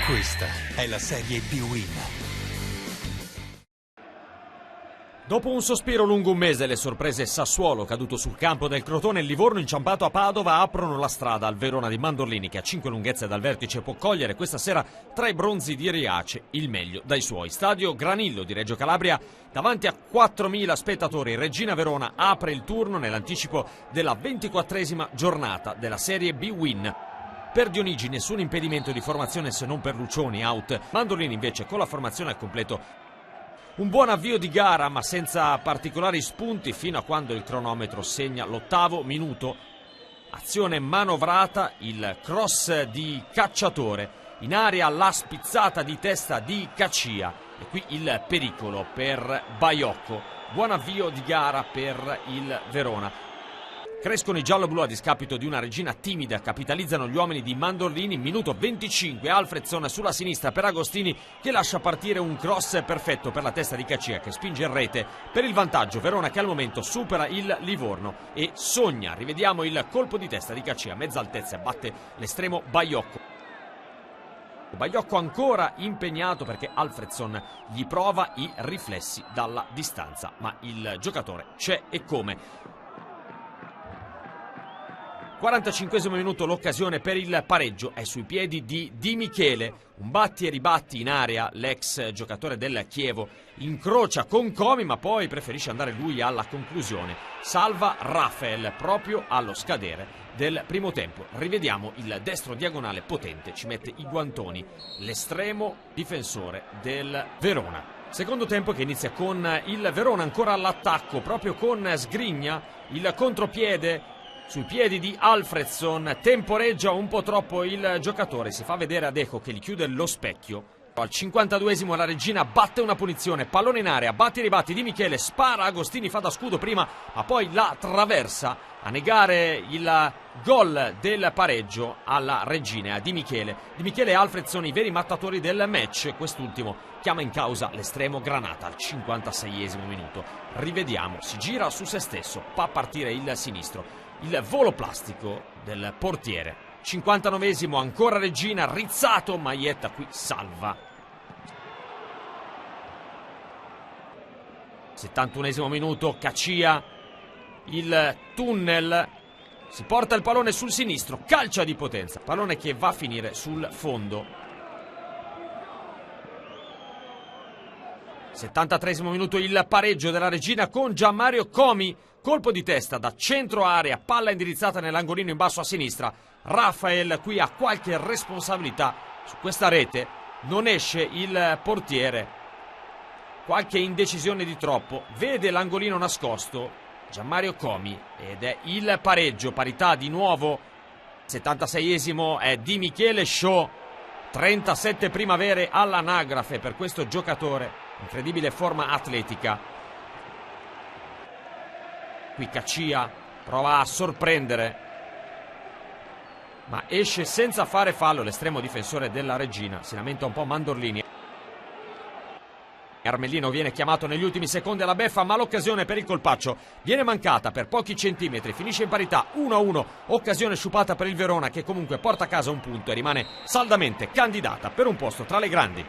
Questa è la Serie B-Win. Dopo un sospiro lungo un mese, le sorprese Sassuolo, caduto sul campo del Crotone, e Livorno inciampato a Padova aprono la strada al Verona di Mandorlini, che a 5 lunghezze dal vertice può cogliere questa sera tra i bronzi di Riace il meglio dai suoi. Stadio Granillo di Reggio Calabria, davanti a 4.000 spettatori. Reggina Verona apre il turno nell'anticipo della 24esima giornata della Serie B-Win. Per Dionigi nessun impedimento di formazione se non per Lucioni, out. Mandorlini invece con la formazione al completo. Un buon avvio di gara, ma senza particolari spunti fino a quando il cronometro segna l'8° minuto. Azione manovrata, il cross di Cacciatore. In aria la spizzata di testa di Caccia. E qui il pericolo per Baiocco. Buon avvio di gara per il Verona. Crescono i giallo-blu a discapito di una Reggina timida, capitalizzano gli uomini di Mandorlini. Minuto 25, Alfredson sulla sinistra per Agostini, che lascia partire un cross perfetto per la testa di Caccia, che spinge in rete per il vantaggio. Verona che al momento supera il Livorno e sogna. Rivediamo il colpo di testa di Caccia, a mezza altezza batte l'estremo Baiocco. Baiocco ancora impegnato perché Alfredson gli prova i riflessi dalla distanza, ma il giocatore c'è e come. 45esimo minuto, l'occasione per il pareggio è sui piedi di Di Michele. Un batti e ribatti in area, l'ex giocatore del Chievo incrocia con Comi, ma poi preferisce andare lui alla conclusione. Salva Rafael proprio allo scadere del primo tempo. Rivediamo il destro diagonale potente, ci mette i guantoni l'estremo difensore del Verona. Secondo tempo che inizia con il Verona ancora all'attacco, proprio con Sgrigna, il contropiede sui piedi di Alfredson, temporeggia un po' troppo il giocatore, si fa vedere ad Eco che gli chiude lo specchio. Al 52esimo la Reggina batte una punizione, pallone in area, batti e ribatti Di Michele, spara, Agostini fa da scudo prima, ma poi la traversa a negare il gol del pareggio alla Reggina, a Di Michele. Di Michele e Alfredson i veri mattatori del match, quest'ultimo chiama in causa l'estremo Granata al 56esimo minuto. Rivediamo, si gira su se stesso, fa partire il sinistro. Il volo plastico del portiere. 59esimo, ancora Reggina, rizzato, Maietta qui salva. 71esimo minuto, Caccia, il tunnel, si porta il pallone sul sinistro, calcia di potenza, pallone che va a finire sul fondo. 73esimo minuto, il pareggio della Reggina con Gianmario Comi. Colpo di testa da centro area, palla indirizzata nell'angolino in basso a sinistra. Rafael qui ha qualche responsabilità su questa rete, non esce il portiere. Qualche indecisione di troppo, vede l'angolino nascosto Gianmario Comi ed è il pareggio, parità di nuovo. 76esimo è Di Michele Show, 37 primavere all'anagrafe per questo giocatore, incredibile forma atletica. Qui Caccia prova a sorprendere, ma esce senza fare fallo l'estremo difensore della Reggina. Si lamenta un po' Mandorlini. Armellino viene chiamato negli ultimi secondi alla beffa, ma l'occasione per il colpaccio viene mancata per pochi centimetri. Finisce in parità 1-1, occasione sciupata per il Verona, che comunque porta a casa un punto e rimane saldamente candidata per un posto tra le grandi.